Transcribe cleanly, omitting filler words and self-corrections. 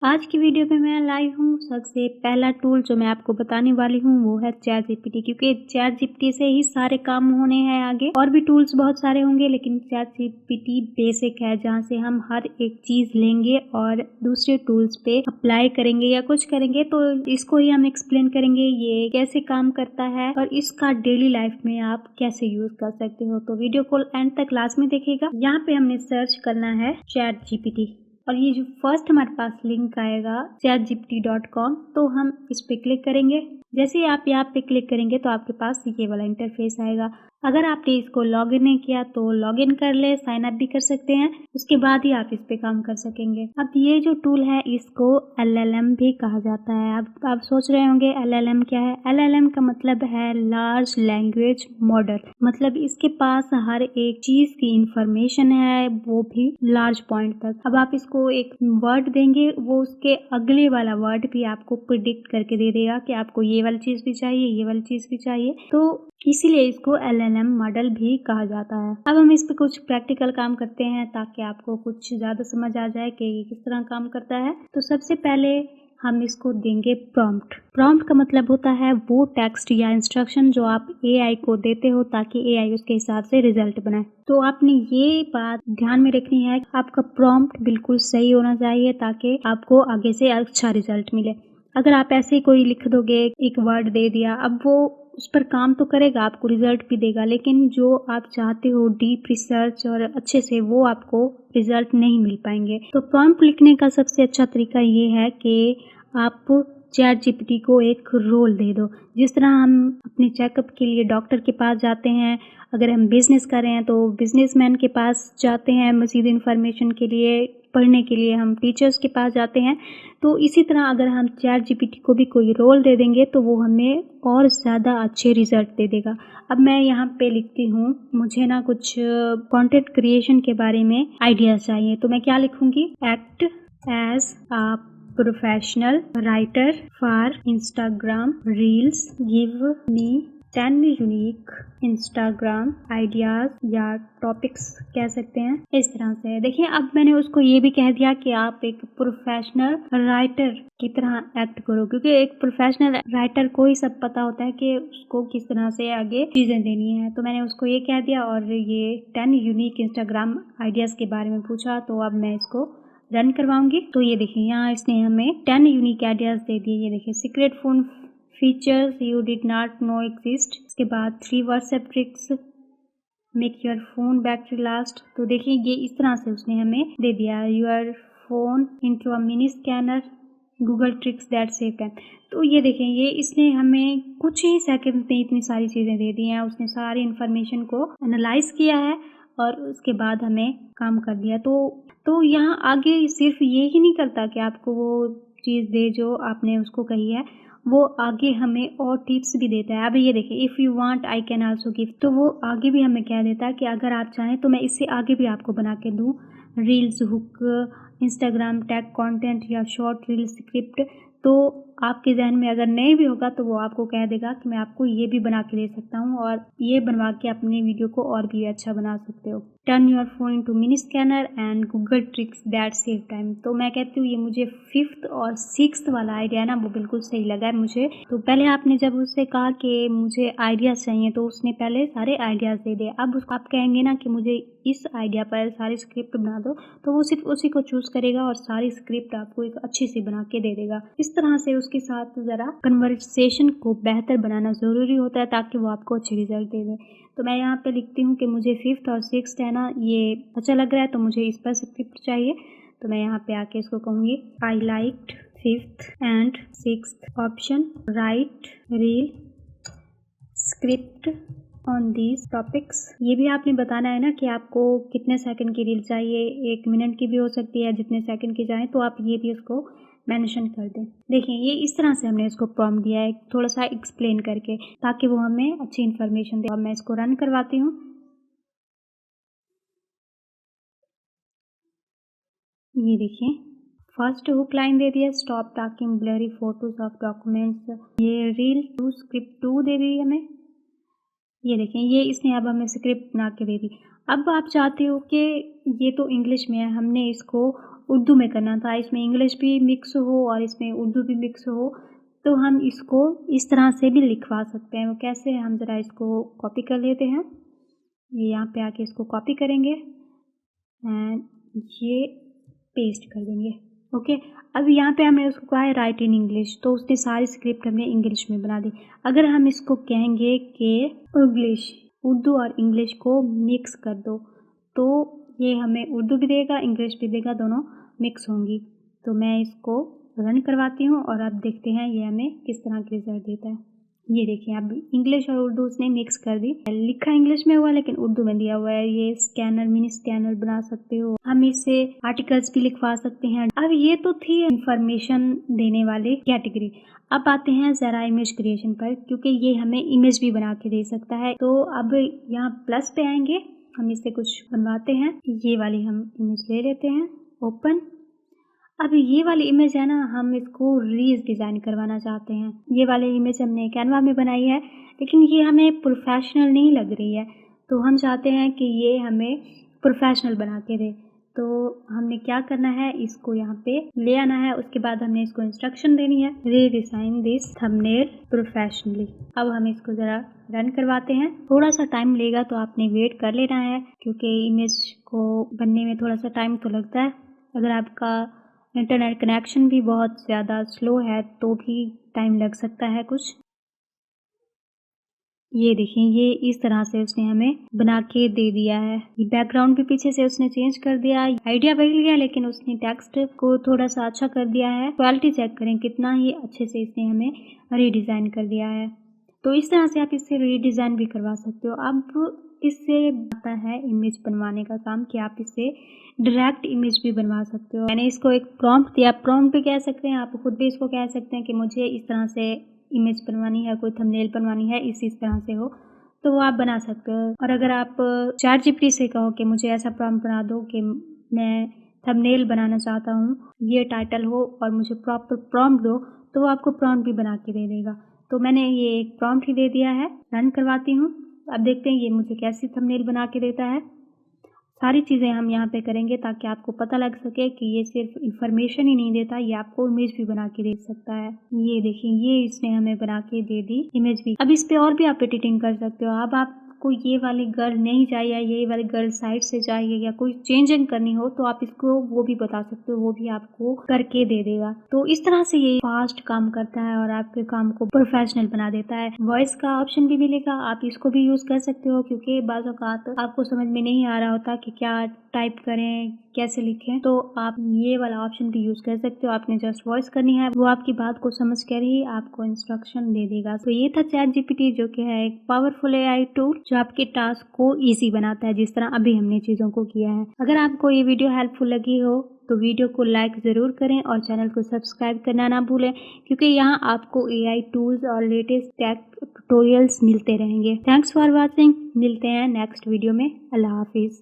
आज की वीडियो में मैं लाई हूँ सबसे पहला टूल जो मैं आपको बताने वाली हूँ वो है चैट जीपीटी, क्योंकि चैट जीपीटी से ही सारे काम होने हैं आगे। और भी टूल्स बहुत सारे होंगे लेकिन चैट जीपीटी बेसिक है, जहाँ से हम हर एक चीज़ लेंगे और दूसरे टूल्स पे अप्लाई करेंगे या कुछ करेंगे। तो इसको ही हम एक्सप्लेन करेंगे ये कैसे काम करता है और इसका डेली लाइफ में आप कैसे यूज कर सकते हो। तो वीडियो को एंड तक लाजमी देखिएगा। यहाँ पे हमने सर्च करना है चैट जीपीटी और ये जो फर्स्ट हमारे पास लिंक आएगा chatgpt.com, तो हम इस पे क्लिक करेंगे। जैसे ही आप यहाँ पे क्लिक करेंगे तो आपके पास ये वाला इंटरफेस आएगा। अगर आपने इसको लॉगिन नहीं किया तो लॉगिन कर ले, साइन अप भी कर सकते हैं, उसके बाद ही आप इस पे काम कर सकेंगे। अब ये जो टूल है इसको LLM भी कहा जाता है। अब आप सोच रहे होंगे LLM क्या है। LLM का मतलब है लार्ज लैंग्वेज मॉडल, मतलब इसके पास हर एक चीज की इंफॉर्मेशन है, वो भी लार्ज पॉइंट तक। अब आप इसको एक वर्ड देंगे, वो उसके अगले वाला वर्ड भी आपको प्रिडिक्ट करके दे देगा कि आपको ये वाली चीज भी चाहिए, ये वाली चीज भी चाहिए। तो इसीलिए इसको LLM मॉडल भी कहा जाता है। अब हम इस पे कुछ प्रैक्टिकल काम करते हैं ताकि आपको कुछ ज़्यादा समझ आ जाए कि ये किस तरह काम करता है। तो सबसे पहले हम इसको देंगे प्रॉम्प्ट। प्रॉम्प्ट का मतलब होता है वो टेक्स्ट या इंस्ट्रक्शन जो आप AI को देते हो ताकि AI उसके हिसाब से रिजल्ट बनाए। तो आपने ये बात ध्यान में रखनी है, आपका प्रॉम्प्ट बिल्कुल सही होना चाहिए ताकि आपको आगे से अच्छा रिजल्ट मिले। अगर आप ऐसे ही कोई लिख दोगे, एक वर्ड दे दिया, अब वो उस पर काम तो करेगा, आपको रिजल्ट भी देगा, लेकिन जो आप चाहते हो डीप रिसर्च और अच्छे से, वो आपको रिजल्ट नहीं मिल पाएंगे। तो प्रॉम्प्ट लिखने का सबसे अच्छा तरीका ये है कि आप चैट जीपीटी को एक रोल दे दो। जिस तरह हम अपने चेकअप के लिए डॉक्टर के पास जाते हैं, अगर हम बिजनेस कर रहे हैं तो बिजनेसमैन के पास जाते हैं मज़ीद इन्फॉर्मेशन के लिए, पढ़ने के लिए हम टीचर्स के पास जाते हैं। तो इसी तरह अगर हम चैट जीपीटी को भी कोई रोल दे देंगे तो वो हमें और ज़्यादा अच्छे रिजल्ट दे देगा। अब मैं यहाँ पे लिखती हूँ, मुझे ना कुछ कंटेंट क्रिएशन के बारे में आइडियाज़ चाहिए, तो मैं क्या लिखूँगी, act as a professional writer for Instagram reels, give me 10 unique Instagram ideas या टॉपिक्स कह सकते हैं। इस तरह से देखिए, अब मैंने उसको ये भी कह दिया कि आप एक प्रोफेशनल राइटर की तरह एक्ट करो, क्योंकि एक प्रोफेशनल राइटर को ही सब पता होता है कि उसको किस तरह से आगे चीज़ें देनी है। तो मैंने उसको ये कह दिया और ये 10 यूनिक इंस्टाग्राम आइडियाज़ के बारे में पूछा, तो अब मैं इसको रन करवाऊंगी। तो ये देखिए यहाँ इसने हमें 10 यूनिक आइडियाज़ दे दिए। ये देखिए, secret phone features you did not know exist, इसके बाद 3 WhatsApp tricks make your phone battery last. तो देखिए ये इस तरह से उसने हमें दे दिया, your phone into a mini scanner, Google tricks that save time. तो ये देखें, ये इसने हमें कुछ ही सेकंड में इतनी सारी चीज़ें दे दी हैं। उसने सारी इन्फॉर्मेशन को एनालाइज किया है और उसके बाद हमें काम कर दिया। तो यहाँ आगे सिर्फ ये ही नहीं करता कि आपको वो चीज़ दे जो आपने उसको कही है, वो आगे हमें और टिप्स भी देता है। अब ये देखिए, if you want I can also give, तो वो आगे भी हमें कह देता है कि अगर आप चाहें तो मैं इससे आगे भी आपको बना के दूँ, reels hook, Instagram tag content या शॉर्ट रील स्क्रिप्ट। तो आपके जहन में अगर नहीं भी होगा तो वो आपको कह देगा कि मैं आपको ये भी बना के दे सकता हूँ और ये बनवा के अपने वीडियो को और भी अच्छा बना सकते हो। Turn your phone into mini scanner and Google tricks that save time. तो मैं कहती हूँ ये मुझे 5th और 6th वाला आइडिया ना वो बिल्कुल सही लगा है मुझे। तो पहले आपने जब उससे कहा कि मुझे आइडियाज़ चाहिए तो उसने पहले सारे आइडियाज़ दे दिए। अब आप कहेंगे ना कि मुझे इस आइडिया पर सारी स्क्रिप्ट बना दो, तो वो सिर्फ उसी को चूज़ करेगा और सारी स्क्रिप्ट आपको एक अच्छी सी बना के दे देगा। इस तरह से उसके साथ ज़रा कन्वर्सेशन को बेहतर बनाना ज़रूरी होता है ताकि वो आपको अच्छे रिजल्ट दे दे। तो मैं यहाँ पे लिखती हूँ कि मुझे 5th और 6th है ना ये अच्छा लग रहा है, तो मुझे इस पर स्क्रिप्ट चाहिए। तो मैं यहाँ पे आके इसको कहूँगी, I liked 5th and 6th option, right reel script on these topics. ये भी आपने बताना है ना कि आपको कितने सेकंड की रील चाहिए, 1 मिनट की भी हो सकती है, जितने सेकंड की चाहें, तो आप ये भी उसको मेंशन कर दें। देखिए ये इस तरह से हमने इसको प्रॉम्प्ट दिया है, थोड़ा सा एक्सप्लेन करके, ताकि वो हमें अच्छी इन्फॉर्मेशन दे। अब मैं इसको रन करवाती हूँ। ये देखिए, फर्स्ट हुक लाइन दे दिया, stop talking blurry photos of documents. ये रील टू स्क्रिप्ट 2 दे दी हमें। ये देखें, ये इसने अब हमें स्क्रिप्ट बना के दे दी। अब आप चाहते हो कि ये तो इंग्लिश में है, हमने इसको उर्दू में करना था, इसमें इंग्लिश भी मिक्स हो और इसमें उर्दू भी मिक्स हो, तो हम इसको इस तरह से भी लिखवा सकते हैं। वो कैसे, हम ज़रा इसको कॉपी कर लेते हैं। ये यहाँ पे आके इसको कॉपी करेंगे एंड ये पेस्ट कर देंगे। ओके, अब यहाँ पे हमने उसको कहा है राइट इन इंग्लिश, तो उसने सारी स्क्रिप्ट हमने इंग्लिश में बना दी। अगर हम इसको कहेंगे कि इंग्लिश, उर्दू और इंग्लिश को मिक्स कर दो, तो ये हमें उर्दू भी देगा, इंग्लिश भी देगा, दोनों मिक्स होंगी। तो मैं इसको रन करवाती हूँ और अब देखते हैं ये हमें किस तरह के रिजल्ट देता है। ये देखिए, अब इंग्लिश और उर्दू उसने मिक्स कर दी। लिखा इंग्लिश में हुआ लेकिन उर्दू में दिया हुआ है। ये स्कैनर, मिनी स्कैनर बना सकते हो, हम इससे आर्टिकल्स भी लिखवा सकते हैं। अब ये तो थी इंफॉर्मेशन देने वाली कैटेगरी। अब आते हैं ज़रा इमेज क्रिएशन पर, क्योंकि ये हमें इमेज भी बना के दे सकता है। तो अब यहाँ प्लस पे आएंगे, हम इससे कुछ बनवाते हैं। ये वाली हम इमेज ले लेते हैं, ओपन। अब ये वाली इमेज है ना, हम इसको रीज डिज़ाइन करवाना चाहते हैं। ये वाली इमेज हमने कैनवा में बनाई है, लेकिन ये हमें प्रोफेशनल नहीं लग रही है, तो हम चाहते हैं कि ये हमें प्रोफेशनल बना के दे। तो हमने क्या करना है, इसको यहाँ पे ले आना है, उसके बाद हमने इसको इंस्ट्रक्शन देनी है, रीडिज़ाइन दिस थंबनेल प्रोफेशनली। अब हम इसको ज़रा रन करवाते हैं। थोड़ा सा टाइम लेगा, तो आपने वेट कर लेना है, क्योंकि इमेज को बनने में थोड़ा सा टाइम तो लगता है। अगर आपका इंटरनेट कनेक्शन भी बहुत ज़्यादा स्लो है तो भी टाइम लग सकता है कुछ। ये देखिए, ये इस तरह से उसने हमें बना के दे दिया है। ये बैकग्राउंड भी पीछे से उसने चेंज कर दिया। आइडिया वही लिया, लेकिन उसने टेक्स्ट को थोड़ा सा अच्छा कर दिया है। क्वालिटी चेक करें कितना ही अच्छे से इसने हमें रीडिज़ाइन कर दिया है। तो इस तरह से आप इससे रीडिज़ाइन भी करवा सकते हो। अब इससे आता है इमेज बनवाने का काम, कि आप इससे डायरेक्ट इमेज भी बनवा सकते हो। मैंने इसको एक प्रॉम्प्ट दिया, प्रॉम्प्ट भी कह सकते हैं, आप खुद भी इसको कह सकते हैं कि मुझे इस तरह से इमेज बनवानी है, कोई थंबनेल बनवानी है, इस तरह से हो, तो वो आप बना सकते हो। और अगर आप चैट जीपीटी से कहो कि मुझे ऐसा प्रॉम्प्ट बना दो कि मैं थंबनेल बनाना चाहता हूँ, ये टाइटल हो और मुझे प्रॉपर प्रॉम्प्ट दो, तो वो आपको प्रॉम्प्ट भी बना के दे देगा। तो मैंने ये एक प्रॉम्प्ट ही दे दिया है, रन करवाती हूँ। अब देखते हैं ये मुझे कैसी थंबनेल बना के देता है। सारी चीज़ें हम यहाँ पे करेंगे ताकि आपको पता लग सके कि ये सिर्फ इन्फॉर्मेशन ही नहीं देता, ये आपको इमेज भी बना के दे सकता है। ये देखिए, ये इसने हमें बना के दे दी इमेज भी। अब इस पे और भी आप एडिटिंग कर सकते हो। अब आपको ये वाली गर्ल नहीं चाहिए, ये वाली गर्ल साइड से चाहिए, या कोई चेंजिंग करनी हो, तो आप इसको वो भी बता सकते हो, वो भी आपको करके दे देगा। तो इस तरह से ये फास्ट काम करता है और आपके काम को प्रोफेशनल बना देता है। वॉइस का ऑप्शन भी मिलेगा, आप इसको भी यूज कर सकते हो, क्योंकि बाज़ औक़ात आपको समझ में नहीं आ रहा होता कि क्या टाइप करें, कैसे लिखें, तो आप ये वाला ऑप्शन भी यूज़ कर सकते हो। आपने जस्ट वॉइस करनी है, वो आपकी बात को समझ कर ही आपको इंस्ट्रक्शन दे देगा। तो ये था चैट जीपीटी, जो कि है एक पावरफुल एआई टूल जो आपके टास्क को ईजी बनाता है, जिस तरह अभी हमने चीज़ों को किया है। अगर आपको ये वीडियो हेल्पफुल लगी हो तो वीडियो को लाइक ज़रूर करें और चैनल को सब्सक्राइब करना ना भूलें, क्योंकि यहाँ आपको एआई टूल्स और लेटेस्ट टेक ट्यूटोरियल्स मिलते रहेंगे। थैंक्स फॉर वॉचिंग, मिलते हैं नेक्स्ट वीडियो में। अल्लाह हाफिज़।